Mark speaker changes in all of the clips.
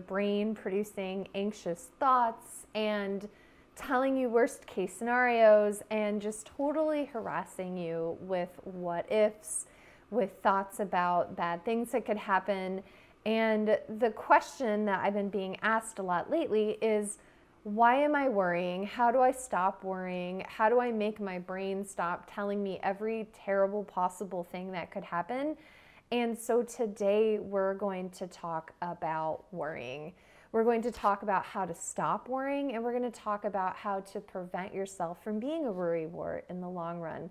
Speaker 1: brain producing anxious thoughts and telling you worst case scenarios and just totally harassing you with what ifs, with thoughts about bad things that could happen. And the question that I've been being asked a lot lately is, why am I worrying? How do I stop worrying? How do I make my brain stop telling me every terrible possible thing that could happen? And so today we're going to talk about worrying. We're going to talk about how to stop worrying, and we're going to talk about how to prevent yourself from being a worrywart in the long run.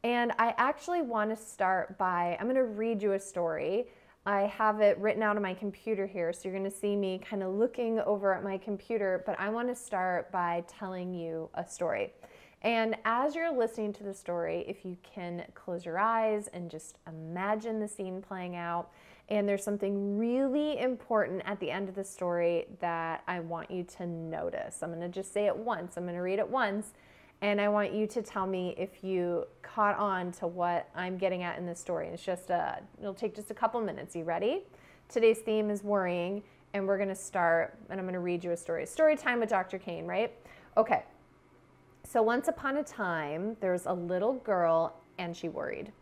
Speaker 1: And I actually want to start by, I'm going to read you a story. I have it written out on my computer here, so you're going to see me kind of looking over at my computer, but I want to start by telling you a story. And as you're listening to the story, if you can close your eyes and just imagine the scene playing out, and there's something really important at the end of the story that I want you to notice. I'm going to just say it once. I'm going to read it once, and I want you to tell me if you caught on to what I'm getting at in this story. It's just it'll take just a couple minutes. You ready? Today's theme is worrying, and we're going to start, and I'm going to read you a story. Story time with Dr. Cain, right? Okay. So once upon a time, there was a little girl, and she worried.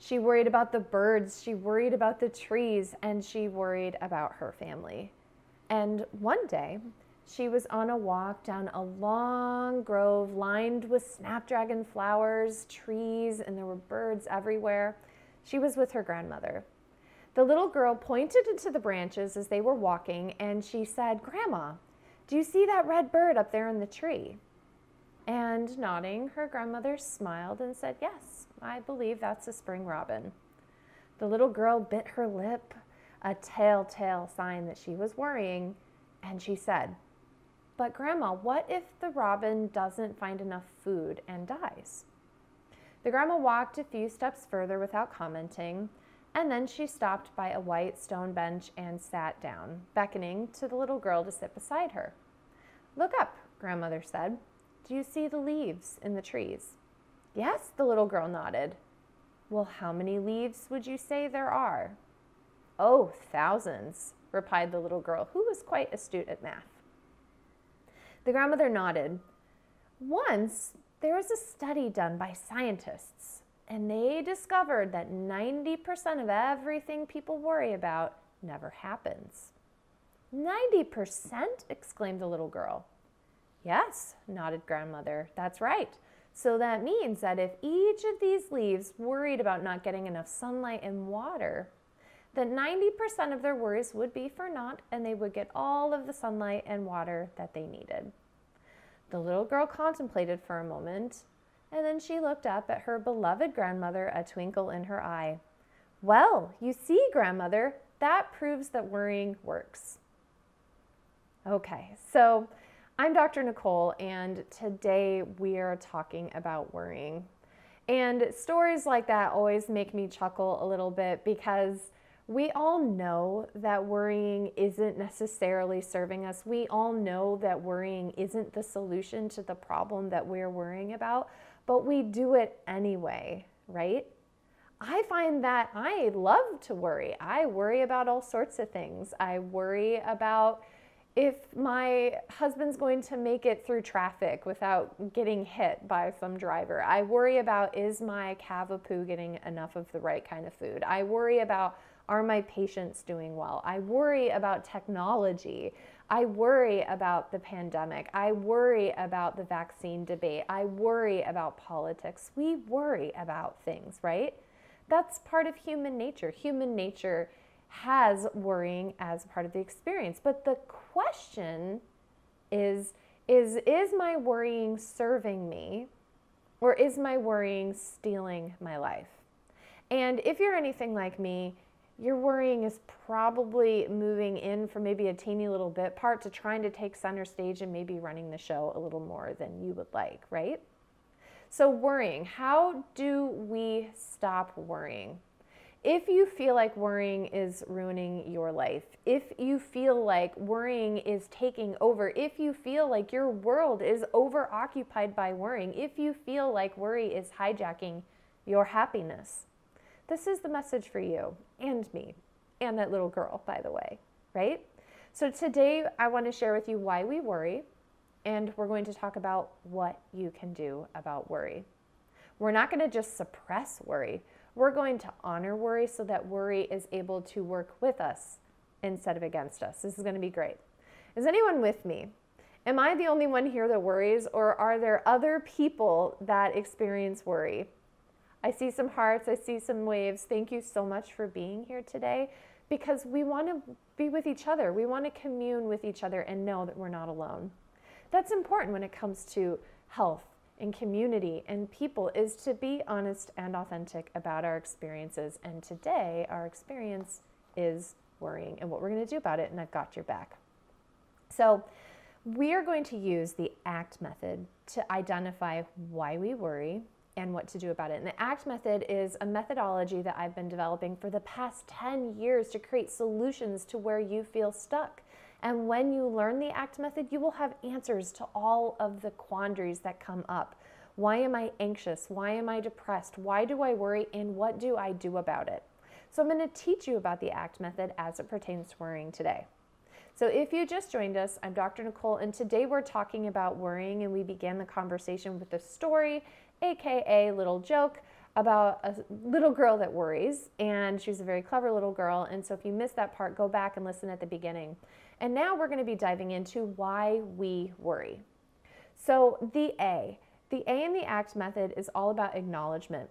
Speaker 1: She worried about the birds, she worried about the trees, and she worried about her family. And one day, she was on a walk down a long grove lined with snapdragon flowers, trees, and there were birds everywhere. She was with her grandmother. The little girl pointed into the branches as they were walking, and she said, "Grandma, do you see that red bird up there in the tree?" And nodding, her grandmother smiled and said, "Yes, I believe that's a spring robin." The little girl bit her lip, a telltale sign that she was worrying, and she said, "But Grandma, what if the robin doesn't find enough food and dies?" The grandma walked a few steps further without commenting, and then she stopped by a white stone bench and sat down, beckoning to the little girl to sit beside her. "Look up," grandmother said. "Do you see the leaves in the trees?" "Yes," the little girl nodded. "Well, how many leaves would you say there are?" "Oh, thousands," replied the little girl, who was quite astute at math. The grandmother nodded. "Once, there was a study done by scientists, and they discovered that 90% of everything people worry about never happens." 90%? exclaimed the little girl. "Yes," nodded grandmother, "that's right. So that means that if each of these leaves worried about not getting enough sunlight and water, that 90% of their worries would be for naught, and they would get all of the sunlight and water that they needed." The little girl contemplated for a moment, and then she looked up at her beloved grandmother, a twinkle in her eye. "Well, you see, grandmother, that proves that worrying works." Okay, so I'm Dr. Nicole, and today we are talking about worrying. And stories like that always make me chuckle a little bit because we all know that worrying isn't necessarily serving us. We all know that worrying isn't the solution to the problem that we're worrying about, but we do it anyway, right? I find that I love to worry. I worry about all sorts of things. I worry about if my husband's going to make it through traffic without getting hit by some driver. I worry about, is my Cavapoo getting enough of the right kind of food? I worry about, are my patients doing well? I worry about technology. I worry about the pandemic. I worry about the vaccine debate. I worry about politics. We worry about things, right? That's part of human nature. Human nature has worrying as part of the experience. But the question is my worrying serving me, or is my worrying stealing my life? And if you're anything like me, your worrying is probably moving in from maybe a teeny little bit part to trying to take center stage and maybe running the show a little more than you would like, right? So worrying, how do we stop worrying? If you feel like worrying is ruining your life, if you feel like worrying is taking over, if you feel like your world is overoccupied by worrying, if you feel like worry is hijacking your happiness, this is the message for you and me and that little girl, by the way, right? So today I want to share with you why we worry, and we're going to talk about what you can do about worry. We're not going to just suppress worry. We're going to honor worry so that worry is able to work with us instead of against us. This is going to be great. Is anyone with me? Am I the only one here that worries, or are there other people that experience worry? I see some hearts, I see some waves. Thank you so much for being here today, because we want to be with each other. We want to commune with each other and know that we're not alone. That's important when it comes to health and community and people, is to be honest and authentic about our experiences. And today our experience is worrying and what we're going to do about it, and I've got your back. So we are going to use the ACT method to identify why we worry and what to do about it. And the ACT method is a methodology that I've been developing for the past 10 years to create solutions to where you feel stuck. And when you learn the ACT method, you will have answers to all of the quandaries that come up. Why am I anxious? Why am I depressed? Why do I worry? And what do I do about it? So I'm going to teach you about the ACT method as it pertains to worrying today. So if you just joined us, I'm Dr. Nicole, and today we're talking about worrying, and we began the conversation with a story, aka little joke, about a little girl that worries, and she's a very clever little girl. And so if you missed that part, go back and listen at the beginning. And now we're going to be diving into why we worry. So the A in the ACT method is all about acknowledgement.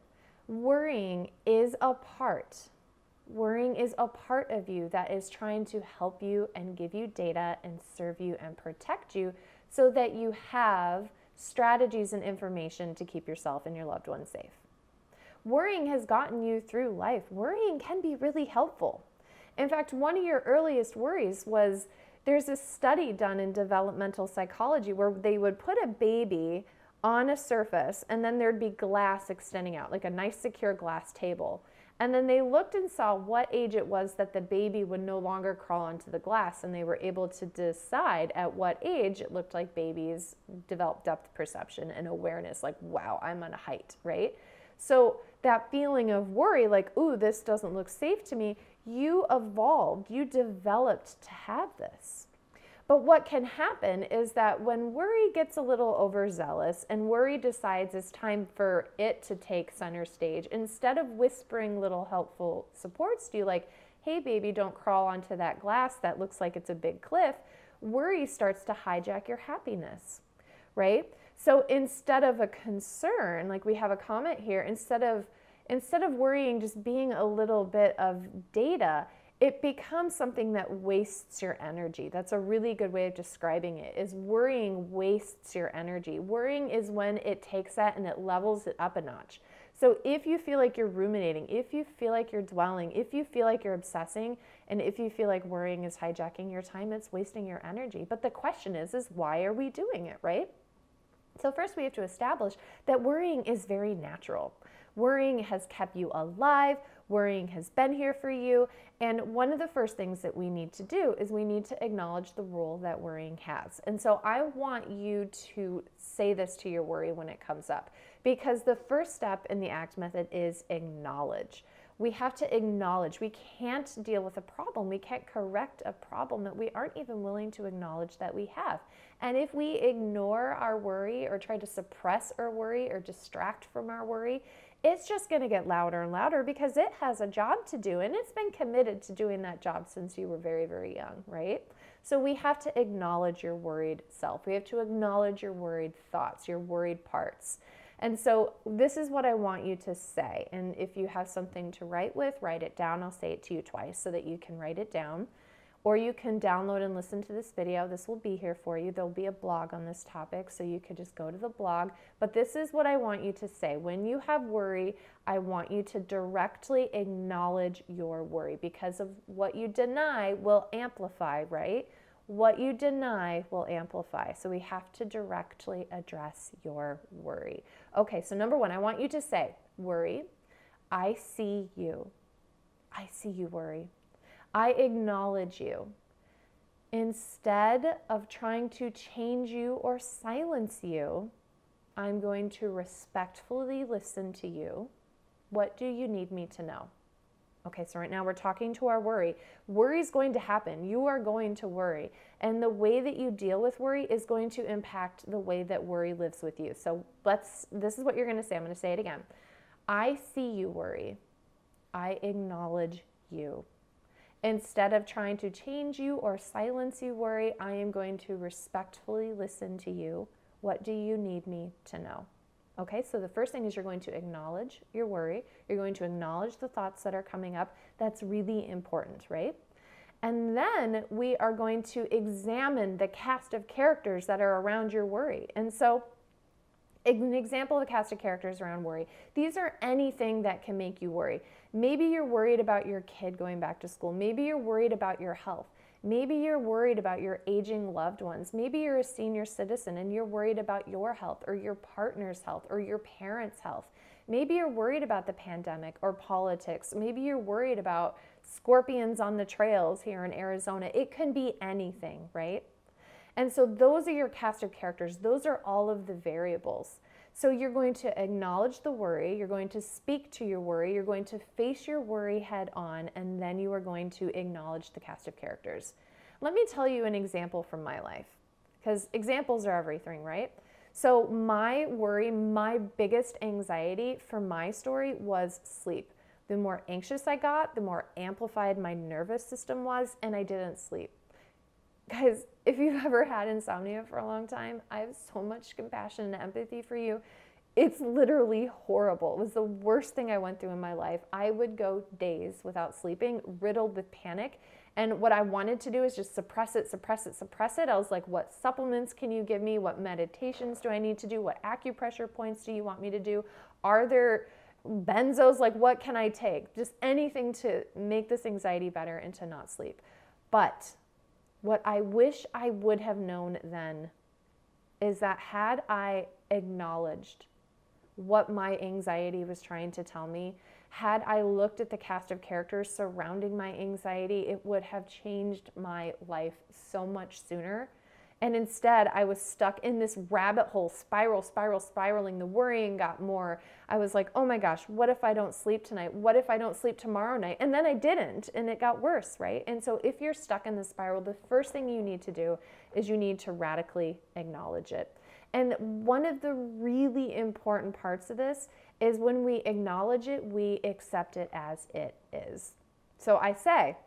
Speaker 1: Worrying is a part of you that is trying to help you and give you data and serve you and protect you so that you have strategies and information to keep yourself and your loved ones safe. Worrying has gotten you through life. Worrying can be really helpful. In fact, one of your earliest worries was, there's a study done in developmental psychology where they would put a baby on a surface and then there'd be glass extending out, like a nice secure glass table. And then they looked and saw what age it was that the baby would no longer crawl onto the glass, and they were able to decide at what age it looked like babies developed depth perception and awareness, like, wow, I'm on a height, right? So that feeling of worry, like, ooh, this doesn't look safe to me, you evolved, you developed to have this. But what can happen is that when worry gets a little overzealous and worry decides it's time for it to take center stage, instead of whispering little helpful supports to you like, hey baby, don't crawl onto that glass that looks like it's a big cliff, worry starts to hijack your happiness, right? So instead of a concern, like we have a comment here, instead of worrying just being a little bit of data, it becomes something that wastes your energy. That's a really good way of describing it, is worrying wastes your energy. Worrying is when it takes that and it levels it up a notch. So if you feel like you're ruminating, if you feel like you're dwelling, if you feel like you're obsessing, and if you feel like worrying is hijacking your time, it's wasting your energy. But the question is why are we doing it, right? So first we have to establish that worrying is very natural. Worrying has kept you alive. Worrying has been here for you. And one of the first things that we need to do is we need to acknowledge the role that worrying has. And so I want you to say this to your worry when it comes up, because the first step in the ACT method is acknowledge. We have to acknowledge. We can't deal with a problem. We can't correct a problem that we aren't even willing to acknowledge that we have. And if we ignore our worry or try to suppress our worry or distract from our worry, it's just going to get louder and louder because it has a job to do, and it's been committed to doing that job since you were very, very young, right? So we have to acknowledge your worried self. We have to acknowledge your worried thoughts, your worried parts. And so this is what I want you to say. And if you have something to write with, write it down. I'll say it to you twice so that you can write it down. Or you can download and listen to this video. This will be here for you. There'll be a blog on this topic, so you could just go to the blog. But this is what I want you to say. When you have worry, I want you to directly acknowledge your worry, because of what you deny will amplify, right? What you deny will amplify. So we have to directly address your worry. Okay, so number one, I want you to say, worry, I see you. I see you, worry. I acknowledge you. Instead of trying to change you or silence you, I'm going to respectfully listen to you. What do you need me to know? Okay, so right now we're talking to our worry. Worry is going to happen. You are going to worry. And the way that you deal with worry is going to impact the way that worry lives with you. So this is what you're going to say. I'm going to say it again. I see you worry. I acknowledge you. Instead of trying to change you or silence you worry, I am going to respectfully listen to you. What do you need me to know? Okay, so the first thing is you're going to acknowledge your worry. You're going to acknowledge the thoughts that are coming up. That's really important, right? And then we are going to examine the cast of characters that are around your worry. And so an example of a cast of characters around worry, these are anything that can make you worry. Maybe you're worried about your kid going back to school. Maybe you're worried about your health. Maybe you're worried about your aging loved ones. Maybe you're a senior citizen and you're worried about your health or your partner's health or your parents' health. Maybe you're worried about the pandemic or politics. Maybe you're worried about scorpions on the trails here in Arizona. It can be anything, right? And so those are your cast of characters. Those are all of the variables. So you're going to acknowledge the worry, you're going to speak to your worry, you're going to face your worry head on, and then you are going to acknowledge the cast of characters. Let me tell you an example from my life, because examples are everything, right? So my worry, my biggest anxiety for my story was sleep. The more anxious I got, the more amplified my nervous system was, and I didn't sleep. Guys, if you've ever had insomnia for a long time, I have so much compassion and empathy for you. It's literally horrible. It was the worst thing I went through in my life. I would go days without sleeping, riddled with panic. And what I wanted to do is just suppress it, suppress it, suppress it. I was like, what supplements can you give me? What meditations do I need to do? What acupressure points do you want me to do? Are there benzos? Like, what can I take? Just anything to make this anxiety better and to not sleep. But what I wish I would have known then is that had I acknowledged what my anxiety was trying to tell me, had I looked at the cast of characters surrounding my anxiety, it would have changed my life so much sooner. And instead, I was stuck in this rabbit hole, spiraling. The worrying got more. I was like, oh my gosh, what if I don't sleep tonight? What if I don't sleep tomorrow night? And then I didn't, and it got worse, right? And so if you're stuck in the spiral, the first thing you need to do is you need to radically acknowledge it. And one of the really important parts of this is when we acknowledge it, we accept it as it is. So I say,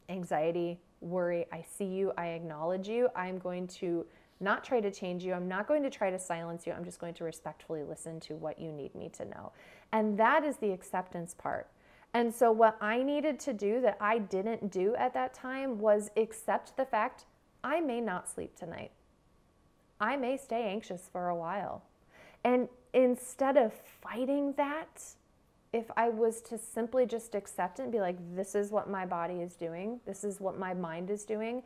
Speaker 1: anxiety, worry, I see you, I acknowledge you. I'm going to not try to change you. I'm not going to try to silence you. I'm just going to respectfully listen to what you need me to know. And that is the acceptance part. And so what I needed to do that I didn't do at that time was accept the fact I may not sleep tonight. I may stay anxious for a while. And instead of fighting that, if I was to simply just accept it and be like, this is what my body is doing, this is what my mind is doing,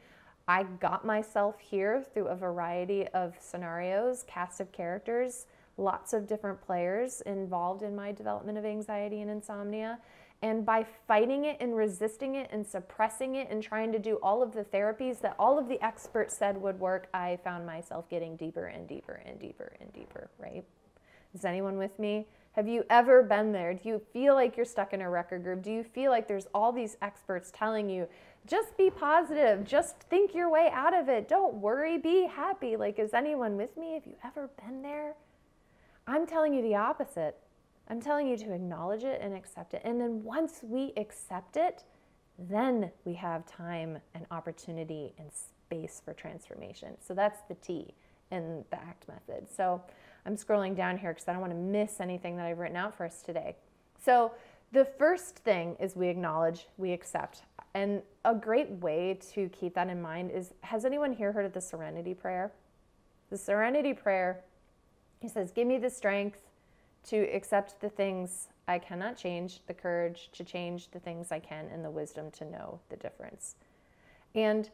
Speaker 1: I got myself here through a variety of scenarios, cast of characters, lots of different players involved in my development of anxiety and insomnia. And by fighting it and resisting it and suppressing it and trying to do all of the therapies that all of the experts said would work, I found myself getting deeper and deeper and deeper and deeper, right? Is anyone with me? Have you ever been there? Do you feel like you're stuck in a record group? Do you feel like there's all these experts telling you, just be positive, just think your way out of it, don't worry, be happy? Like, is anyone with me? Have you ever been there? I'm telling you the opposite. I'm telling you to acknowledge it and accept it. And then once we accept it, then we have time and opportunity and space for transformation. So that's the T in the ACT method. So I'm scrolling down here because I don't want to miss anything that I've written out for us today. So the first thing is we acknowledge, we accept. And a great way to keep that in mind is, has anyone here heard of the Serenity Prayer? The Serenity Prayer, he says, give me the strength to accept the things I cannot change, the courage to change the things I can, and the wisdom to know the difference. And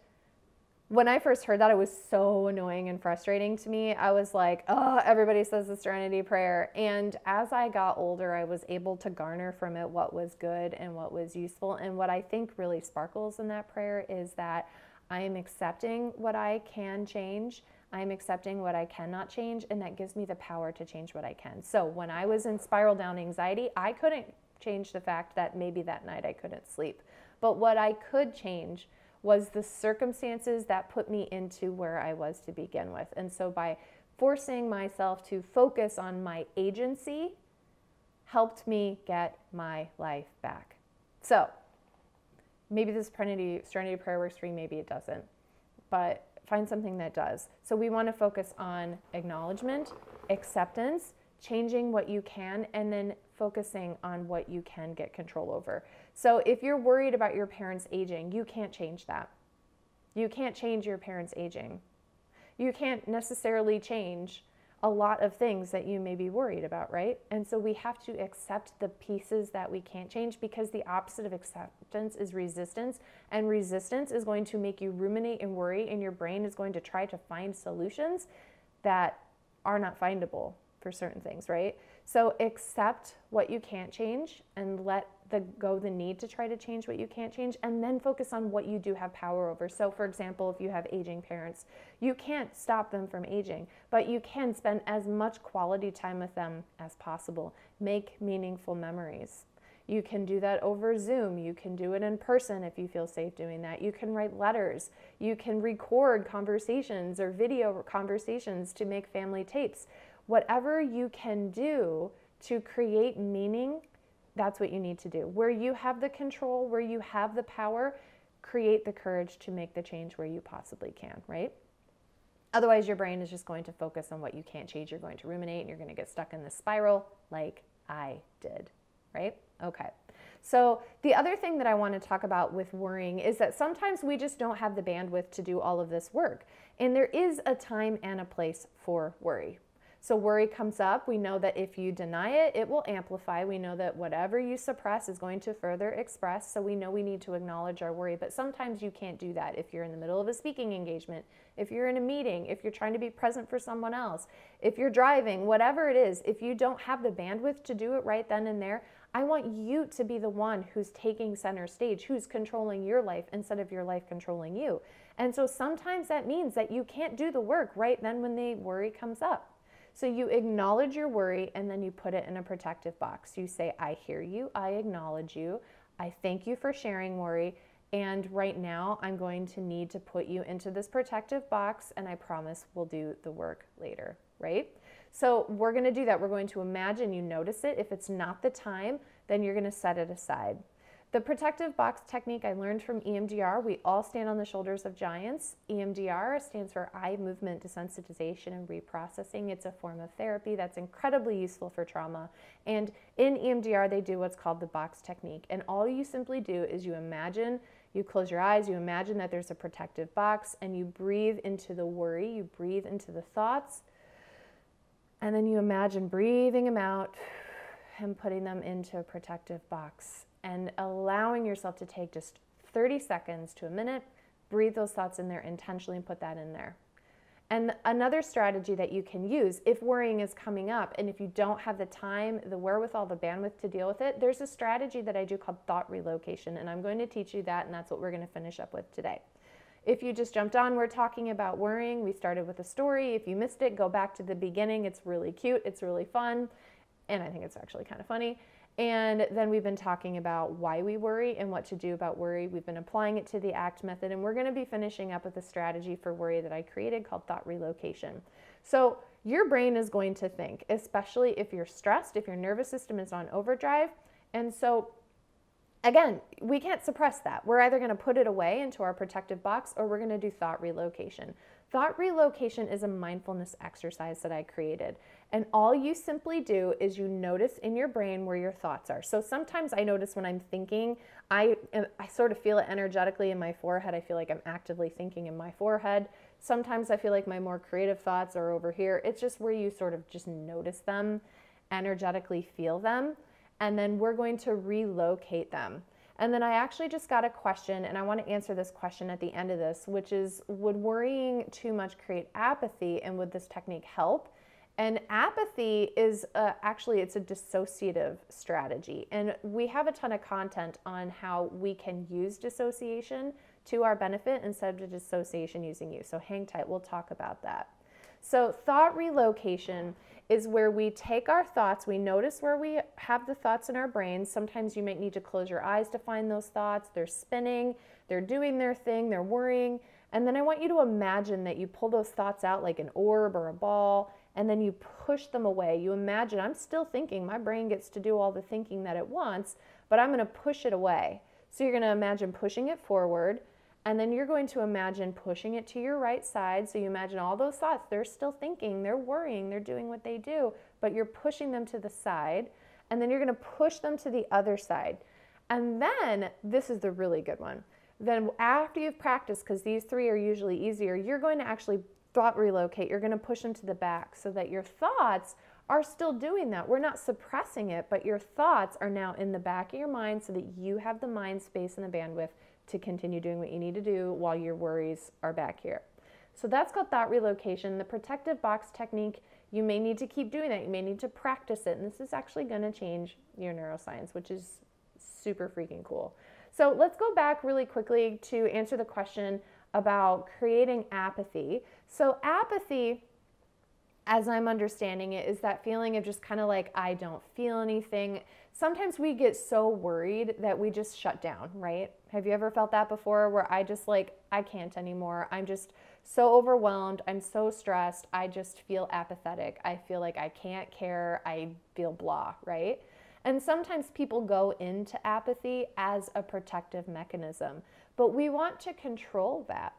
Speaker 1: when I first heard that, it was so annoying and frustrating to me. I was like, oh, everybody says the Serenity Prayer. And as I got older, I was able to garner from it what was good and what was useful. And what I think really sparkles in that prayer is that I am accepting what I can change. I'm accepting what I cannot change, and that gives me the power to change what I can. So when I was in spiral down anxiety, I couldn't change the fact that maybe that night I couldn't sleep. But what I could change was the circumstances that put me into where I was to begin with. And so by forcing myself to focus on my agency helped me get my life back. So maybe this Serenity Prayer works for you, maybe it doesn't, but find something that does. So we want to focus on acknowledgement, acceptance, changing what you can, and then focusing on what you can get control over. So if you're worried about your parents aging, you can't change that. You can't change your parents aging. You can't necessarily change a lot of things that you may be worried about, right? And so we have to accept the pieces that we can't change, because the opposite of acceptance is resistance, and resistance is going to make you ruminate and worry, and your brain is going to try to find solutions that are not findable for certain things, right? So accept what you can't change and let go the need to try to change what you can't change, and then focus on what you do have power over. So for example, if you have aging parents, you can't stop them from aging, but you can spend as much quality time with them as possible. Make meaningful memories. You can do that over Zoom. You can do it in person if you feel safe doing that. You can write letters. You can record conversations or video conversations to make family tapes. Whatever you can do to create meaning, that's what you need to do. Where you have the control, where you have the power, create the courage to make the change where you possibly can, right? Otherwise, your brain is just going to focus on what you can't change. You're going to ruminate, and you're going to get stuck in this spiral like I did, right? Okay. So the other thing that I want to talk about with worrying is that sometimes we just don't have the bandwidth to do all of this work. And there is a time and a place for worry. So worry comes up. We know that if you deny it, it will amplify. We know that whatever you suppress is going to further express. So we know we need to acknowledge our worry. But sometimes you can't do that if you're in the middle of a speaking engagement, if you're in a meeting, if you're trying to be present for someone else, if you're driving, whatever it is, if you don't have the bandwidth to do it right then and there, I want you to be the one who's taking center stage, who's controlling your life instead of your life controlling you. And so sometimes that means that you can't do the work right then when the worry comes up. So you acknowledge your worry, and then you put it in a protective box. You say, I hear you, I acknowledge you, I thank you for sharing worry, and right now I'm going to need to put you into this protective box, and I promise we'll do the work later, right? So we're going to do that. We're going to imagine you notice it. If it's not the time, then you're going to set it aside. The protective box technique I learned from EMDR. We all stand on the shoulders of giants. EMDR stands for eye movement desensitization and reprocessing. It's a form of therapy that's incredibly useful for trauma. And in EMDR, they do what's called the box technique. And all you simply do is you imagine, you close your eyes, you imagine that there's a protective box, and you breathe into the worry, you breathe into the thoughts, and then you imagine breathing them out and putting them into a protective box, and allowing yourself to take just 30 seconds to a minute, breathe those thoughts in there intentionally and put that in there. And another strategy that you can use if worrying is coming up and if you don't have the time, the wherewithal, the bandwidth to deal with it, there's a strategy that I do called thought relocation, and I'm going to teach you that, and that's what we're going to finish up with today. If you just jumped on, we're talking about worrying. We started with a story. If you missed it, go back to the beginning. It's really cute. It's really fun. And I think it's actually kind of funny. And then we've been talking about why we worry and what to do about worry. We've been applying it to the ACT method, and we're going to be finishing up with a strategy for worry that I created called thought relocation. So your brain is going to think, especially if you're stressed, if your nervous system is on overdrive. And so again, we can't suppress that. We're either going to put it away into our protective box, or we're going to do thought relocation. Thought relocation is a mindfulness exercise that I created. And all you simply do is you notice in your brain where your thoughts are. So sometimes I notice when I'm thinking, I sort of feel it energetically in my forehead. I feel like I'm actively thinking in my forehead. Sometimes I feel like my more creative thoughts are over here. It's just where you sort of just notice them, energetically feel them, and then we're going to relocate them. And then I actually just got a question, and I want to answer this question at the end of this, which is, would worrying too much create apathy, and would this technique help? And apathy is actually, it's a dissociative strategy. And we have a ton of content on how we can use dissociation to our benefit instead of dissociation using you. So hang tight, we'll talk about that. So thought relocation is where we take our thoughts, we notice where we have the thoughts in our brains. Sometimes you might need to close your eyes to find those thoughts. They're spinning, they're doing their thing, they're worrying. And then I want you to imagine that you pull those thoughts out like an orb or a ball, and then you push them away. You imagine, I'm still thinking, my brain gets to do all the thinking that it wants, but I'm gonna push it away. So you're gonna imagine pushing it forward, and then you're going to imagine pushing it to your right side. So you imagine all those thoughts, they're still thinking, they're worrying, they're doing what they do, but you're pushing them to the side, and then you're gonna push them to the other side. And then, this is the really good one. Then after you've practiced, because these three are usually easier, you're going to actually thought relocate. You're gonna push them to the back so that your thoughts are still doing that. We're not suppressing it, but your thoughts are now in the back of your mind so that you have the mind space and the bandwidth to continue doing what you need to do while your worries are back here. So that's called thought relocation. The protective box technique, you may need to keep doing that. You may need to practice it. And this is actually going to change your neuroscience, which is super freaking cool. So let's go back really quickly to answer the question about creating apathy. So apathy, as I'm understanding it, is that feeling of just kind of like, I don't feel anything. Sometimes we get so worried that we just shut down, right? Have you ever felt that before, where I just like, I can't anymore. I'm just so overwhelmed. I'm so stressed. I just feel apathetic. I feel like I can't care. I feel blah, right? And sometimes people go into apathy as a protective mechanism, but we want to control that.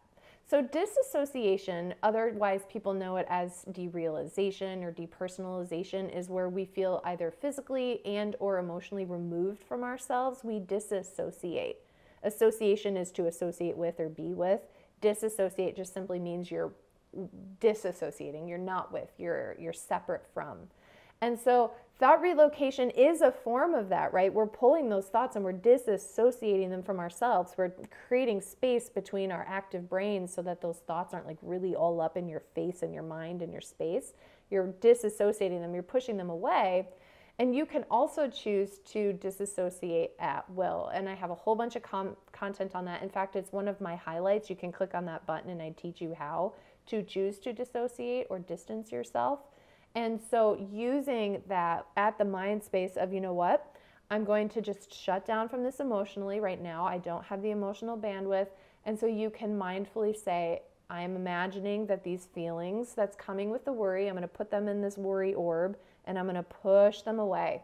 Speaker 1: So disassociation, otherwise people know it as derealization or depersonalization, is where we feel either physically and or emotionally removed from ourselves. We disassociate. Association is to associate with or be with. Disassociate just simply means you're disassociating, you're not with, you're separate from. And so thought relocation is a form of that, right? We're pulling those thoughts and we're disassociating them from ourselves. We're creating space between our active brains so that those thoughts aren't like really all up in your face and your mind and your space. You're disassociating them, you're pushing them away. And you can also choose to disassociate at will. And I have a whole bunch of content on that. In fact, it's one of my highlights. You can click on that button and I teach you how to choose to dissociate or distance yourself. And so using that at the mind space of, you know what, I'm going to just shut down from this emotionally right now. I don't have the emotional bandwidth. And so you can mindfully say, I'm imagining that these feelings that's coming with the worry, I'm going to put them in this worry orb and I'm going to push them away.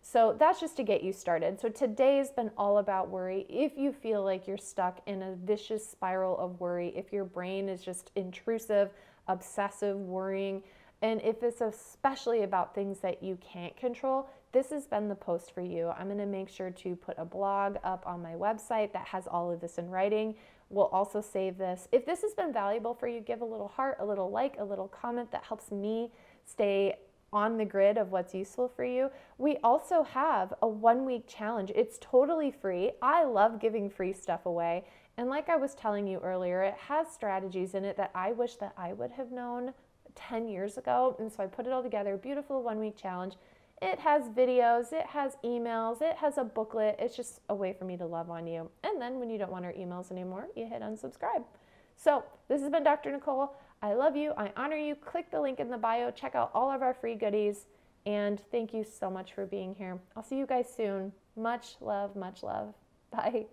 Speaker 1: So that's just to get you started. So today's been all about worry. If you feel like you're stuck in a vicious spiral of worry, if your brain is just intrusive, obsessive worrying, and if it's especially about things that you can't control, this has been the post for you. I'm going to make sure to put a blog up on my website that has all of this in writing. We'll also save this. If this has been valuable for you, give a little heart, a little like, a little comment. That helps me stay on the grid of what's useful for you. We also have a 1-week challenge. It's totally free. I love giving free stuff away. And like I was telling you earlier, it has strategies in it that I wish that I would have known 10 years ago. And so I put it all together, beautiful 1-week challenge. It has videos, it has emails, it has a booklet. It's just a way for me to love on you. And then when you don't want our emails anymore, you hit unsubscribe. So this has been Dr. Nicole. I love you. I honor you. Click the link in the bio. Check out all of our free goodies. And thank you so much for being here. I'll see you guys soon. Much love, much love. Bye.